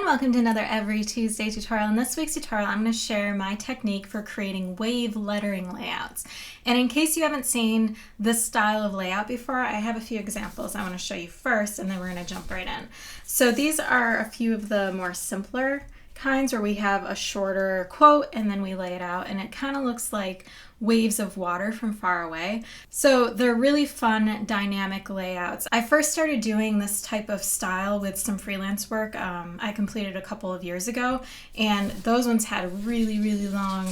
and welcome to another Every Tuesday tutorial. In this week's tutorial, I'm going to share my technique for creating wave lettering layouts. And in case you haven't seen this style of layout before, I have a few examples I want to show you first, and then we're going to jump right in. So these are a few of the more simpler kinds where we have a shorter quote and then we lay it out, and it kind of looks like waves of water from far away. So they're really fun, dynamic layouts. I first started doing this type of style with some freelance work I completed a couple of years ago, and those ones had really, really long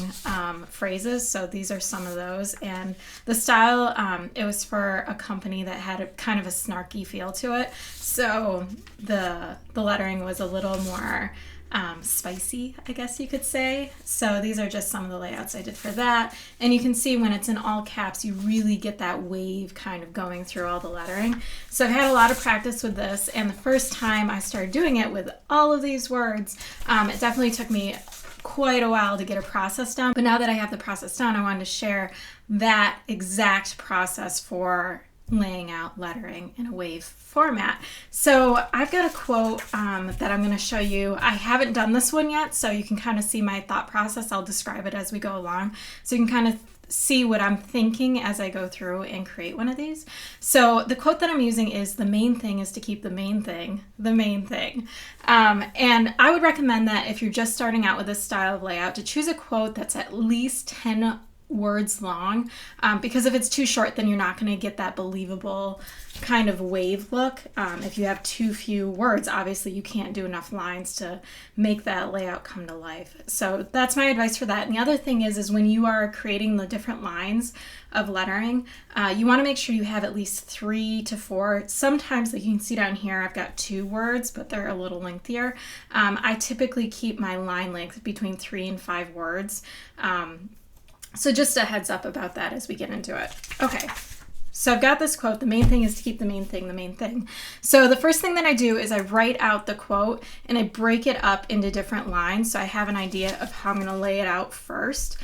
phrases. So these are some of those. And the style, it was for a company that had a kind of a snarky feel to it. So the lettering was a little more spicy, I guess you could say. So these are just some of the layouts I did for that. And you can see when it's in all caps, you really get that wave kind of going through all the lettering. So I've had a lot of practice with this, and the first time I started doing it with all of these words, it definitely took me quite a while to get a process down. But now that I have the process down, I wanted to share that exact process for laying out lettering in a wave format. So I've got a quote that I'm going to show you. I haven't done this one yet, so you can kind of see my thought process. I'll describe it as we go along, so you can kind of see what I'm thinking as I go through and create one of these. So the quote that I'm using is, "The main thing is to keep the main thing the main thing." And I would recommend that if you're just starting out with this style of layout, to choose a quote that's at least 10 words long, because if it's too short, then you're not going to get that believable kind of wave look. If you have too few words, obviously you can't do enough lines to make that layout come to life. So that's my advice for that. And the other thing is when you are creating the different lines of lettering, you want to make sure you have at least 3 to 4. Sometimes, like you can see down here, I've got 2 words, but they're a little lengthier. I typically keep my line length between 3 and 5 words. So just a heads up about that as we get into it. Okay, so I've got this quote, "The main thing is to keep the main thing the main thing." So the first thing that I do is I write out the quote and I break it up into different lines, so I have an idea of how I'm going to lay it out first,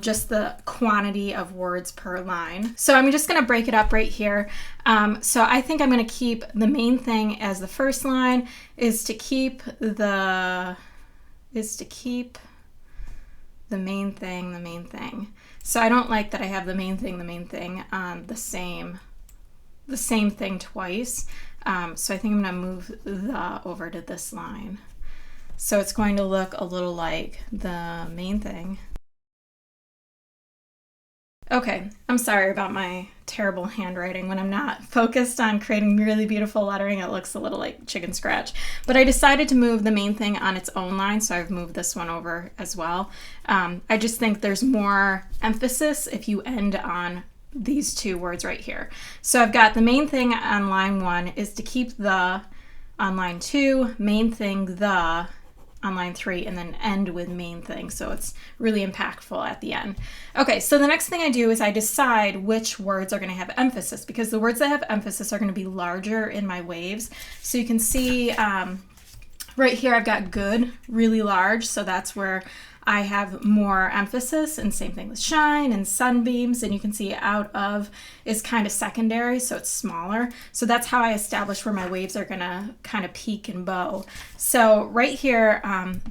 just the quantity of words per line. So I'm just going to break it up right here. So I think I'm going to keep the main thing as the first line, is to keep the main thing the main thing. So I don't like that I have the main thing on the same thing twice. So I think I'm going to move the over to this line. So it's going to look a little like the main thing. Okay, I'm sorry about my terrible handwriting. When I'm not focused on creating really beautiful lettering, it looks a little like chicken scratch. But I decided to move the main thing on its own line, so I've moved this one over as well. I just think there's more emphasis if you end on these 2 words right here. So I've got the main thing on line 1 is to keep the on line 2, main thing the on line 3, and then end with main thing, so it's really impactful at the end. Okay, so the next thing I do is I decide which words are going to have emphasis, because the words that have emphasis are going to be larger in my waves. So you can see right here I've got good really large, so that's where I have more emphasis, and same thing with shine and sunbeams, and you can see out of is kind of secondary, so it's smaller. So that's how I establish where my waves are gonna kind of peak and bow. So right here,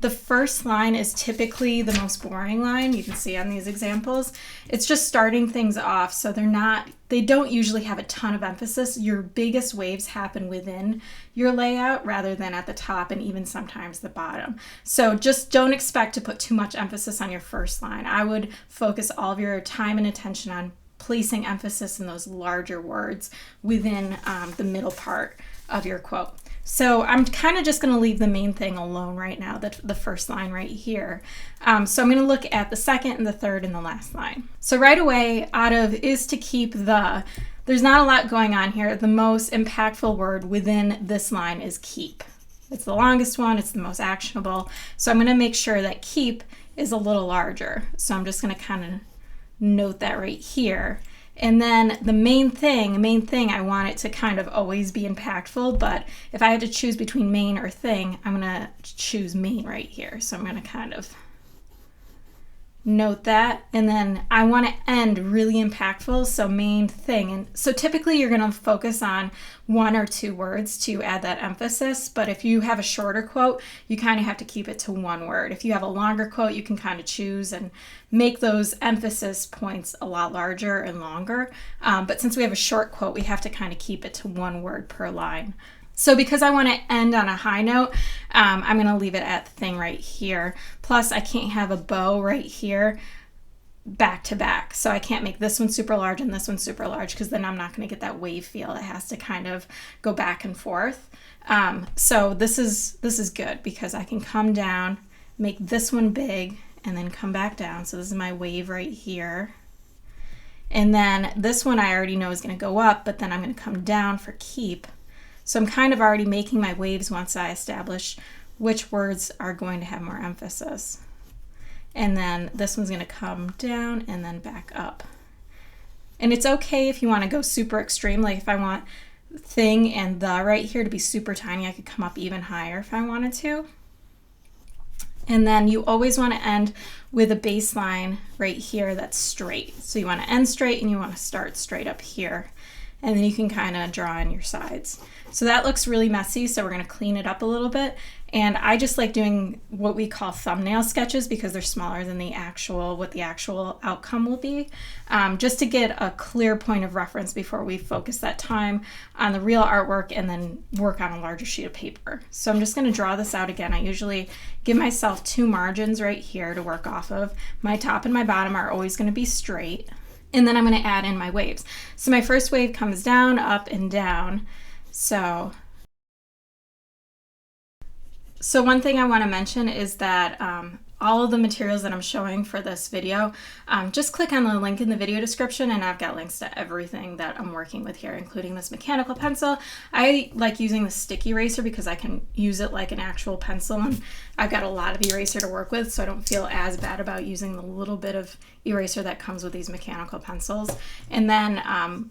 the first line is typically the most boring line. You can see on these examples, it's just starting things off, so they don't usually have a ton of emphasis. Your biggest waves happen within your layout rather than at the top and even sometimes the bottom. So just don't expect to put too much emphasis on your first line. I would focus all of your time and attention on placing emphasis in those larger words within the middle part of your quote. So I'm kind of just going to leave the main thing alone right now, the first line right here. So I'm going to look at the second and the third and the last line. So right away, out of is to keep there's not a lot going on here. The most impactful word within this line is keep. It's the longest one, it's the most actionable. So I'm going to make sure that keep is a little larger. So I'm just going to kind of note that right here. And then the main thing, I want it to kind of always be impactful, but if I had to choose between main or thing, I'm going to choose main right here. So I'm going to kind of Note that. And then I want to end really impactful, so main thing. And so typically you're going to focus on one or two words to add that emphasis, but if you have a shorter quote, you kind of have to keep it to one word. If you have a longer quote, you can kind of choose and make those emphasis points a lot larger and longer. But since we have a short quote, we have to kind of keep it to one word per line. So because I want to end on a high note, I'm going to leave it at the thing right here. Plus, I can't have a bow right here back to back. So I can't make this one super large and this one super large, because then I'm not going to get that wave feel. It has to kind of go back and forth. So this is good because I can come down, make this one big, and then come back down. So this is my wave right here. And then this one I already know is going to go up, but then I'm going to come down for keep. So I'm kind of already making my waves once I establish which words are going to have more emphasis. And then this one's going to come down and then back up. And it's okay if you want to go super extreme, like if I want thing and the right here to be super tiny, I could come up even higher if I wanted to. And then you always want to end with a baseline right here that's straight. So you want to end straight and you want to start straight up here. And then you can kind of draw in your sides. So that looks really messy, so we're going to clean it up a little bit. And I just like doing what we call thumbnail sketches because they're smaller than what the actual outcome will be, just to get a clear point of reference before we focus that time on the real artwork and then work on a larger sheet of paper. So I'm just going to draw this out again. I usually give myself two margins right here to work off of. My top and my bottom are always going to be straight. And then I'm going to add in my waves. So my first wave comes down, up, and down. So one thing I want to mention is that all of the materials that I'm showing for this video, just click on the link in the video description and I've got links to everything that I'm working with here, including this mechanical pencil. I like using the stick eraser because I can use it like an actual pencil, and I've got a lot of eraser to work with, so I don't feel as bad about using the little bit of eraser that comes with these mechanical pencils. And then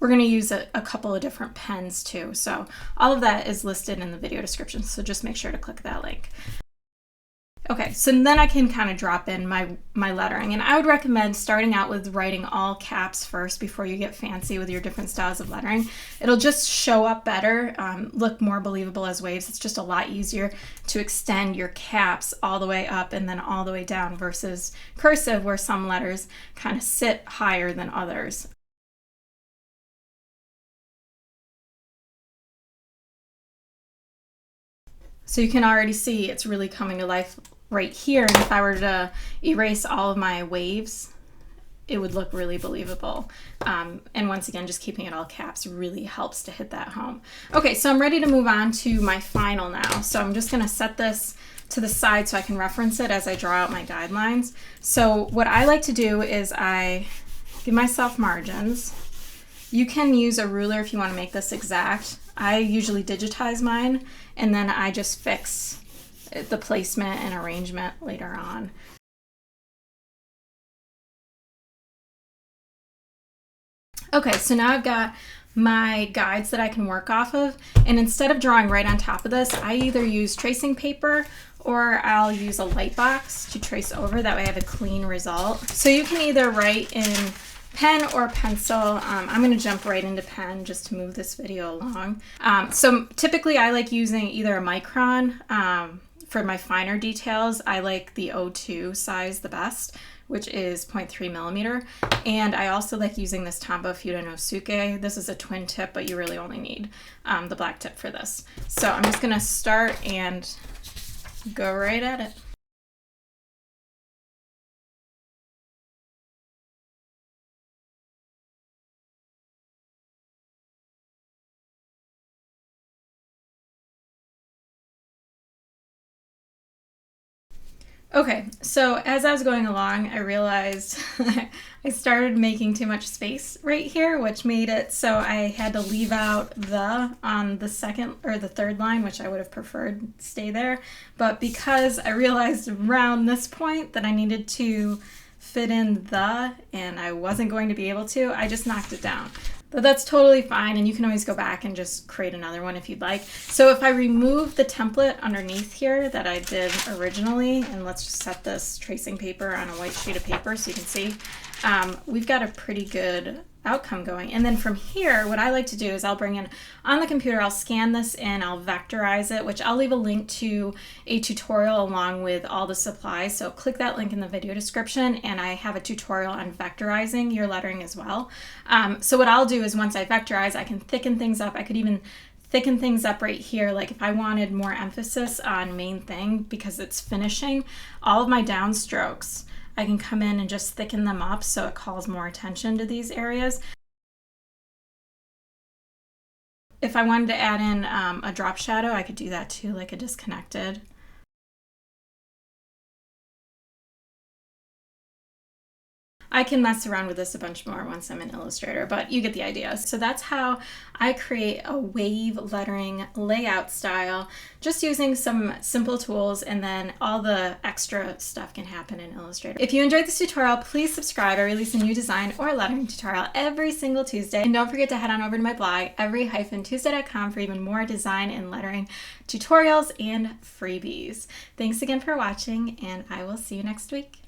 we're going to use a couple of different pens too. So all of that is listed in the video description, so just make sure to click that link. Okay, so then I can kind of drop in my lettering, and I would recommend starting out with writing all caps first before you get fancy with your different styles of lettering. It'll just show up better, look more believable as waves. It's just a lot easier to extend your caps all the way up and then all the way down versus cursive, where some letters kind of sit higher than others. So you can already see it's really coming to life right here. And if I were to erase all of my waves, it would look really believable. And once again, just keeping it all caps really helps to hit that home. Okay, so I'm ready to move on to my final now. So I'm just gonna set this to the side so I can reference it as I draw out my guidelines. So what I like to do is I give myself margins. You can use a ruler if you want to make this exact. I usually digitize mine, and then I just fix the placement and arrangement later on. Okay, so now I've got my guides that I can work off of, and instead of drawing right on top of this, I either use tracing paper or I'll use a light box to trace over. That way I have a clean result. So you can either write in pen or pencil. I'm going to jump right into pen just to move this video along. So typically I like using either a micron for my finer details. I like the O2 size the best, which is 0.3 millimeter. And I also like using this Tombow Fudenosuke. This is a twin tip, but you really only need the black tip for this. So I'm just going to start and go right at it. Okay, so as I was going along, I realized I started making too much space right here, which made it so I had to leave out the on the second or the third line, which I would have preferred stay there. But because I realized around this point that I needed to fit in the, and I wasn't going to be able to, I just knocked it down. But that's totally fine, and you can always go back and just create another one if you'd like. So if I remove the template underneath here that I did originally, and let's just set this tracing paper on a white sheet of paper so you can see, we've got a pretty good outcome going. And then from here, what I like to do is I'll bring in on the computer, I'll scan this in, I'll vectorize it, which I'll leave a link to a tutorial along with all the supplies. So click that link in the video description, and I have a tutorial on vectorizing your lettering as well. So what I'll do is once I vectorize, I can thicken things up. I could even thicken things up right here. Like if I wanted more emphasis on main thing because it's finishing, all of my downstrokes, I can come in and just thicken them up so it calls more attention to these areas. If I wanted to add in a drop shadow, I could do that too, like a disconnected. I can mess around with this a bunch more once I'm in Illustrator, but you get the idea. So that's how I create a wave lettering layout style, just using some simple tools, and then all the extra stuff can happen in Illustrator. If you enjoyed this tutorial, please subscribe. I release a new design or lettering tutorial every single Tuesday. And don't forget to head on over to my blog, every-tuesday.com, for even more design and lettering tutorials and freebies. Thanks again for watching, and I will see you next week.